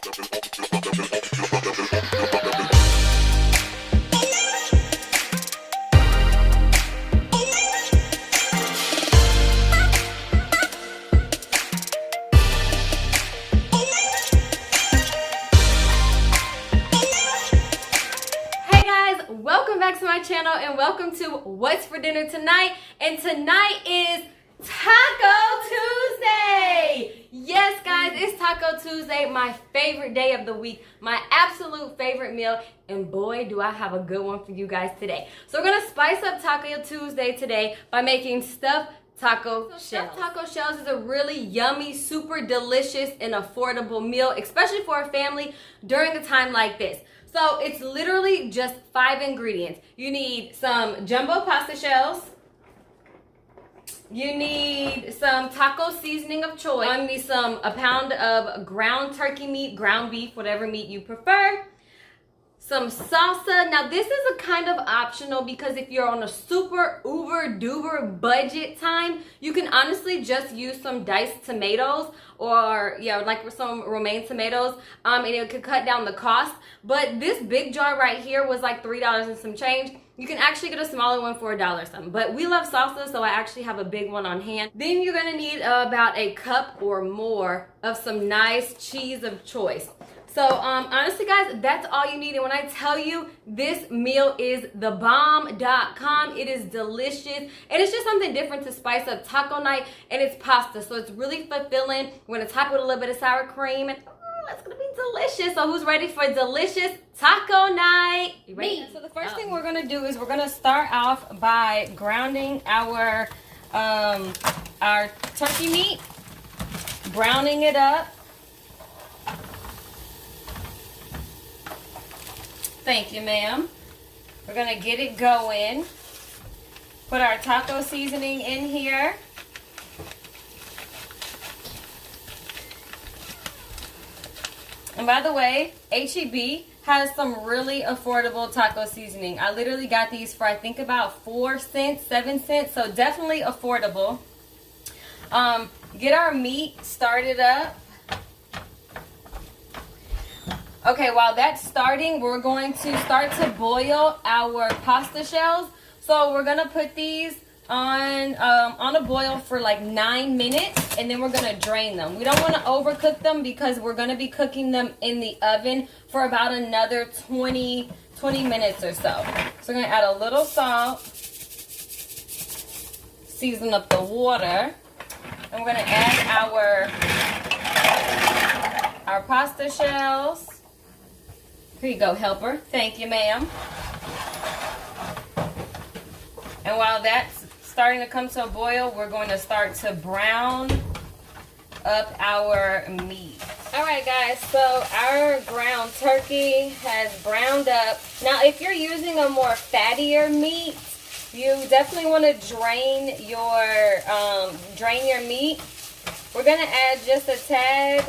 Welcome back to my channel and welcome to What's for Dinner Tonight. And tonight is Taco Tuesday. Yes, guys, it's Taco Tuesday, my favorite day of the week, my absolute favorite meal. And boy, do I have a good one for you guys today. So we're gonna spice up Taco Tuesday today by making stuffed taco shells. Stuffed taco shells is a really yummy, super delicious, and affordable meal, especially for a family during a time like this. So it's literally just 5 ingredients. You need some jumbo pasta shells. You need some taco seasoning of choice. You need a pound of ground turkey meat, ground beef, whatever meat you prefer. Some salsa. Now this is a kind of optional because if you're on a super uber duper budget time, you can honestly just use some diced tomatoes or like some romaine tomatoes, and it could cut down the cost. But this big jar right here was like $3 and some change. You can actually get a smaller one for $1 something. But we love salsa, so I actually have a big one on hand. Then you're gonna need about a cup or more of some nice cheese of choice. So honestly guys, that's all you need. And when I tell you this meal is thebomb.com, it is delicious. And it's just something different to spice up taco night, and it's pasta. So it's really fulfilling. We're gonna top it with a little bit of sour cream, and it's gonna be delicious. So who's ready for delicious taco night? You ready? Me. So the first thing we're gonna do is we're gonna start off by grounding our turkey meat, browning it up. Thank you, ma'am. We're gonna get it going. Put our taco seasoning in here. And by the way, HEB has some really affordable taco seasoning. I literally got these for I think about 4 cents, 7 cents, so definitely affordable. Get our meat started up. Okay, while that's starting, we're going to start to boil our pasta shells. So we're gonna put these on a boil for like 9 minutes, and then we're gonna drain them. We don't want to overcook them because we're gonna be cooking them in the oven for about another 20 minutes or so. So we're gonna add a little salt, season up the water, and we're gonna add our pasta shells. Here you go, helper. Thank you, ma'am. And while that's starting to come to a boil, we're going to start to brown up our meat. All right, guys, so our ground turkey has browned up. Now, if you're using a more fattier meat, you definitely want to drain your meat. We're going to add just a tad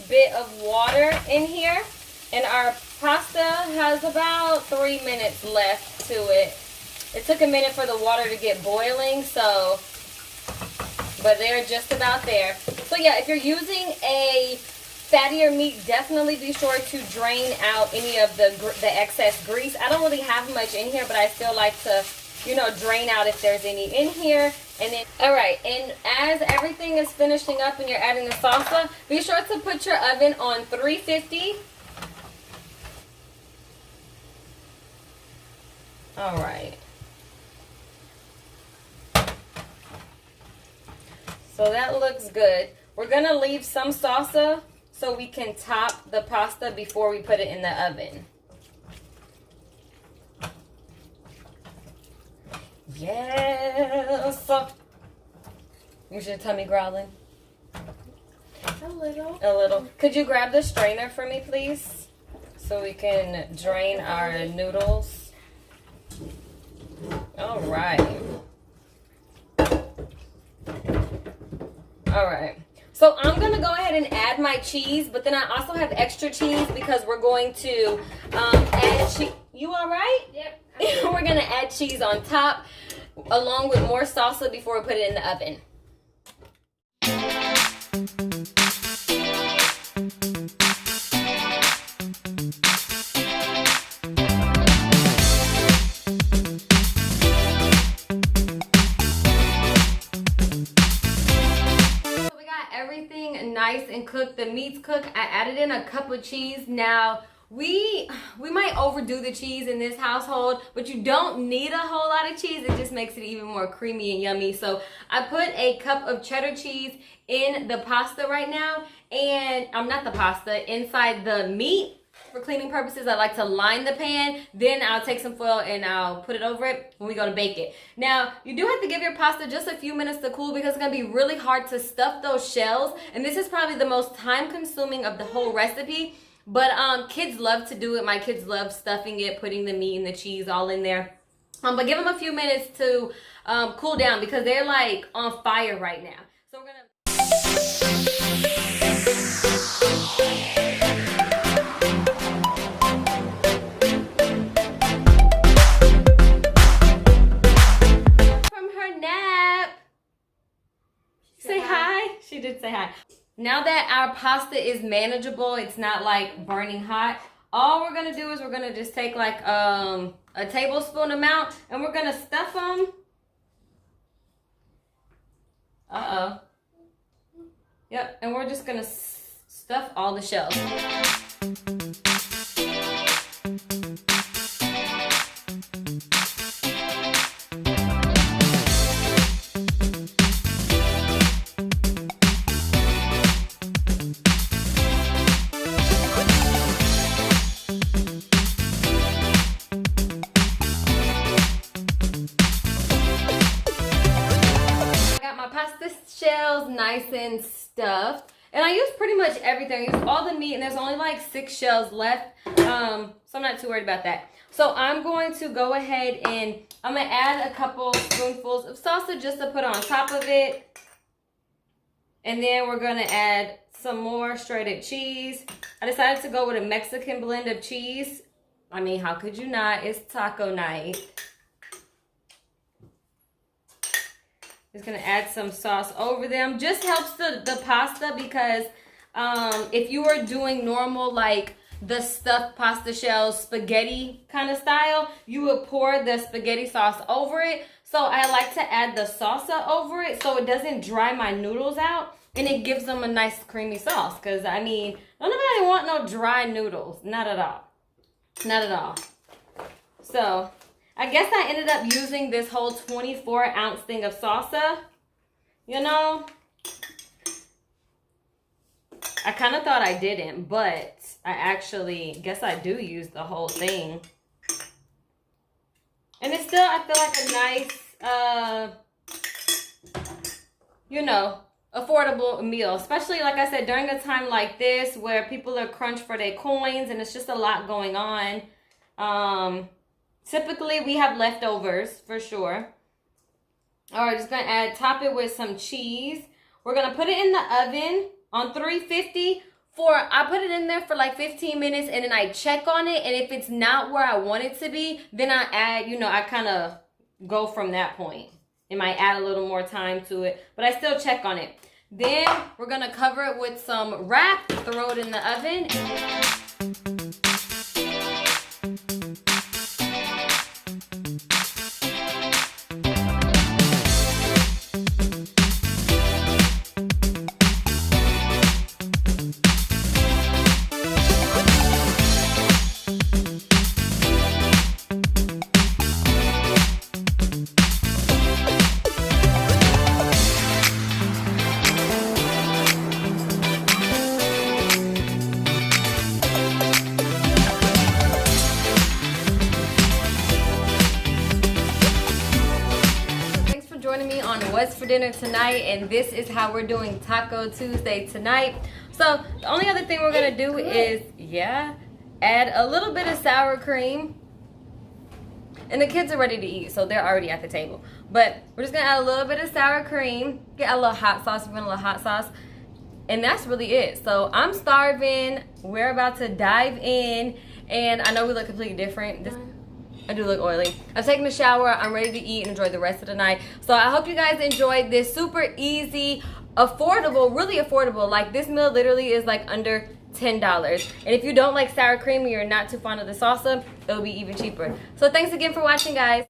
bit of water in here. And our pasta has about 3 minutes left to it. It took a minute for the water to get boiling, but they're just about there. So yeah, if you're using a fattier meat, definitely be sure to drain out any of the excess grease. I don't really have much in here, but I still like to, drain out if there's any in here. And then, all right, and as everything is finishing up and you're adding the salsa, be sure to put your oven on 350. All right. So that looks good. We're going to leave some salsa so we can top the pasta before we put it in the oven. Yes. Is your tummy growling? A little. A little. Could you grab the strainer for me, please? So we can drain our noodles. All right. All right. So I'm going to go ahead and add my cheese, but then I also have extra cheese because we're going to add cheese. You all right? Yep. We're going to add cheese on top along with more salsa before we put it in the oven. and cook, the meats cook, I added in a cup of cheese. Now, we might overdo the cheese in this household, but you don't need a whole lot of cheese. It just makes it even more creamy and yummy. So I put a cup of cheddar cheese in the pasta right now, and not the pasta, inside the meat. For cleaning purposes, I like to line the pan, then I'll take some foil and I'll put it over it when we go to bake it. Now, you do have to give your pasta just a few minutes to cool because it's gonna be really hard to stuff those shells, and this is probably the most time consuming of the whole recipe. But kids love to do it. My kids love stuffing it, putting the meat and the cheese all in there. But give them a few minutes to cool down because they're like on fire right now. So we're gonna... From her nap. Say hi. She did say hi. Now that our pasta is manageable, it's not like burning hot, all we're gonna do is we're gonna just take like a tablespoon amount and we're gonna stuff them. Yep, and we're just gonna stuff all the shells. Shells nice and stuffed, and I use pretty much everything. I use all the meat, and there's only like 6 shells left, so I'm not too worried about that. So I'm going to go ahead and I'm gonna add a couple spoonfuls of salsa just to put on top of it, and then we're gonna add some more shredded cheese. I decided to go with a Mexican blend of cheese. I mean, how could you not? It's taco night. Just gonna add some sauce over them. Just helps the pasta because if you were doing normal like the stuffed pasta shells spaghetti kind of style, you would pour the spaghetti sauce over it. So I like to add the salsa over it so it doesn't dry my noodles out and it gives them a nice creamy sauce. Because I mean, don't nobody want no dry noodles. Not at all. Not at all. So I guess I ended up using this whole 24-ounce thing of salsa. You know, I kind of thought I didn't, but I actually guess I do use the whole thing. And it's still, I feel like a nice, you know, affordable meal. Especially, like I said, during a time like this where people are crunched for their coins and it's just a lot going on. Typically, we have leftovers for sure. All right, just gonna top it with some cheese. We're gonna put it in the oven on 350 I put it in there for like 15 minutes and then I check on it. And if it's not where I want it to be, then I add, you know, I kind of go from that point. It might add a little more time to it, but I still check on it. Then we're gonna cover it with some wrap, throw it in the oven. What's for dinner tonight, and this is how we're doing Taco Tuesday tonight. So the only other thing we're gonna do is add a little bit of sour cream, and the kids are ready to eat, so they're already at the table, but we're just gonna add a little bit of sour cream, get a little hot sauce, we're gonna a little hot sauce, and that's really it. So I'm starving, we're about to dive in, and I know we look completely different. I do look oily. I've taken a shower. I'm ready to eat and enjoy the rest of the night. So I hope you guys enjoyed this super easy, affordable, really affordable. Like this meal literally is like under $10. And if you don't like sour cream and you're not too fond of the salsa, it'll be even cheaper. So thanks again for watching, guys.